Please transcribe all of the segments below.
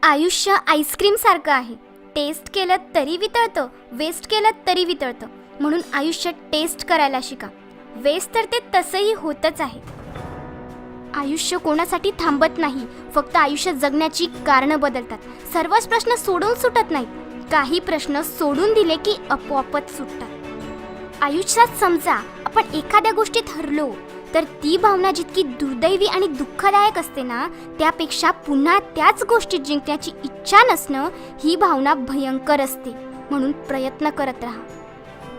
आयुष्य आईस्क्रीम सारखं आहे. टेस्ट केलं तरी वितळतं, वेस्ट केलं तरी वितळतं. म्हणून आयुष्य टेस्ट करायला शिका. वेस्ट तर ते तसंही होतच आहे. आयुष्य कोणासाठी थांबत नाही, फक्त आयुष्य जगण्याची कारणं बदलतात. सर्वच प्रश्न सोडून सुटत नाहीत, काही प्रश्न सोडून दिले की आपोआपच सुटतात. आयुष्यात समजा आपण एखाद्या गोष्टीत हरलो तर ती भावना जितकी दुर्दैवी आणि दुःखदायक असते ना, त्यापेक्षा पुन्हा त्याच गोष्टीत जिंकण्याची इच्छा नसणं ही भावना भयंकर असते. म्हणून प्रयत्न करत राहा.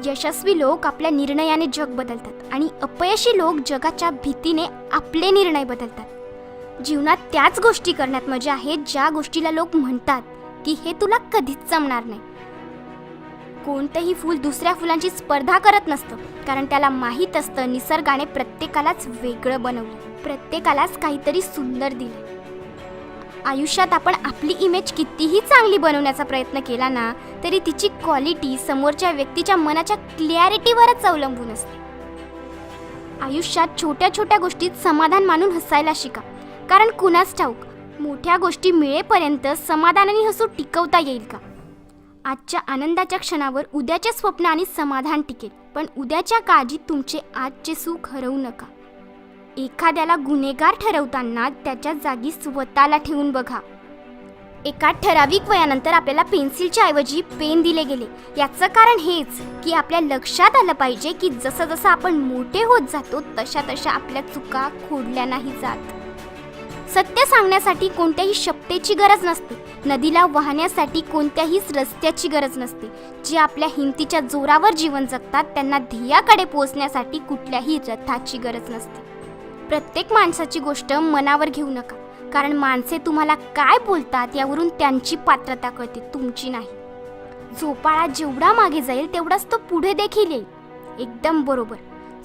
यशस्वी लोक आपल्या निर्णयाने जग बदलतात आणि अपयशी लोक जगाच्या भीतीने आपले निर्णय बदलतात. जीवनात त्याच गोष्टी करण्यात मजा आहे ज्या गोष्टीला लोक म्हणतात की हे तुला कधीच जमणार नाही. कोणतंही फूल दुसऱ्या फुलांची स्पर्धा करत नसतं, कारण त्याला माहीत असतं निसर्गाने प्रत्येकालाच वेगळं बनवलं, प्रत्येकालाच काहीतरी सुंदर दिलं. आयुष्यात आपण आपली इमेज कितीही चांगली बनवण्याचा प्रयत्न केला ना, तरी तिची क्वालिटी समोरच्या व्यक्तीच्या मनाच्या क्लॅरिटीवरच अवलंबून असते. आयुष्यात छोट्या छोट्या गोष्टीत समाधान मानून हसायला शिका, कारण कुणास ठाऊक मोठ्या गोष्टी मिळेपर्यंत समाधानाने हसू टिकवता येईल का. आजच्या आनंदाच्या क्षणावर उद्याचे स्वप्न आणि समाधान टिकेल, पण उद्याच्या काळजीत तुमचे आजचे सुख हरवू नका. एखाद्याला गुन्हेगार ठरवताना त्याच्या जागी स्वतःला ठेवून बघा. एका ठराविक वयानंतर आपल्याला पेन्सिलच्या ऐवजी पेन दिले गेले. याचं कारण हेच की आपल्या लक्षात आलं पाहिजे की जसं जसं आपण मोठे होत जातो तशा तशा आपल्या चुका खोडल्या नाही जात. सत्य सांगण्यासाठी कोणत्याही शब्दाची गरज नसते, नदीला वाहण्यासाठी कोणत्याहीच रस्त्याची गरज नसते. जे आपल्या हिमतीच्या जोरावर जीवन जगतात त्यांना ध्येयाकडे पोहोचण्यासाठी कुठल्याही रथाची गरज नसते. प्रत्येक माणसाची गोष्ट मनावर घेऊ नका, कारण माणसे तुम्हाला काय बोलतात यावरून त्यांची पात्रता कळते, तुमची नाही. झोपाळा जेवढा मागे जाईल तेवढाच तो पुढे देखील येईल. एकदम बरोबर.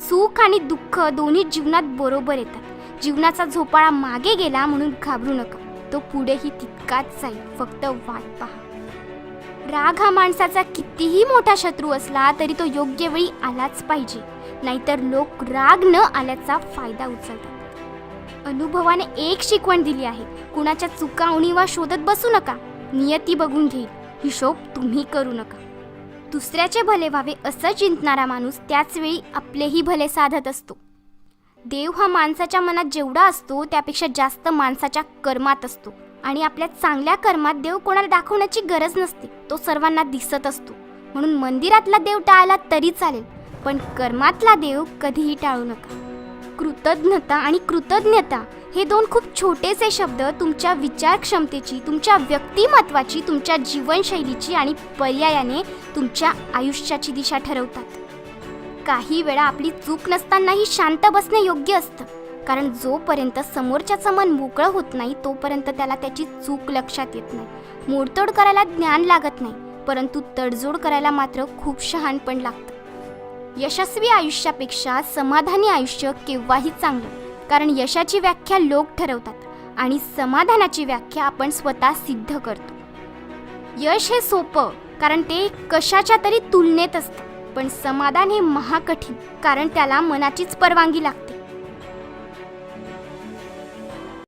सुख आणि दुःख दोन्ही जीवनात बरोबर येतात. जीवनाचा झोपाळा मागे गेला म्हणून घाबरू नका, तो पुढेही तितकाच जाईल, फक्त वाट पहा. राग हा माणसाचा कितीही मोठा शत्रू असला तरी तो योग्य वेळी आलाच पाहिजे, नाहीतर लोक राग न आल्याचा फायदा उचलतात. अनुभवाने एक शिकवण दिली आहे, कुणाच्या चुका उणीवा शोधत बसू नका. नियती बघून घेईल, हिशोब तुम्ही करू नका. दुसऱ्याचे भले व्हावे असं चिंतणारा माणूस त्याच वेळी आपलेही भले साधत असतो. देव हा माणसाच्या मनात जेवढा असतो त्यापेक्षा जास्त माणसाच्या कर्मात असतो, आणि आपल्या चांगल्या कर्मात देव कोणाला दाखवण्याची गरज नसते, तो सर्वांना दिसत असतो. म्हणून मंदिरातला देव टाळला तरी चालेल, पण कर्मातला देव कधीही टाळू नका. कृतज्ञता आणि कृतज्ञता हे दोन खूप छोटेसे शब्द तुमच्या विचार क्षमतेची, तुमच्या व्यक्तिमत्वाची, तुमच्या जीवनशैलीची आणि पर्यायाने तुमच्या आयुष्याची दिशा ठरवतात. काही वेळा आपली चूक नसतानाही शांत बसणे योग्य असतं, कारण जोपर्यंत समोरच्याचं मन मोकळं होत नाही तोपर्यंत त्याला त्याची चूक लक्षात येत नाही. मोडतोड करायला ज्ञान लागत नाही, परंतु तडजोड करायला मात्र खूप शहाणपण लागतं. यशस्वी आयुष्यापेक्षा समाधानी आयुष्य केव्हाही चांगलं, कारण यशाची व्याख्या लोक ठरवतात आणि समाधानाची व्याख्या आपण स्वतः सिद्ध करतो. यश हे सोपं, कारण ते कशाच्या तरी तुलनेत असतं, पण समाधान हे महाकठीण, कारण त्याला मनाचीच परवानगी लागते.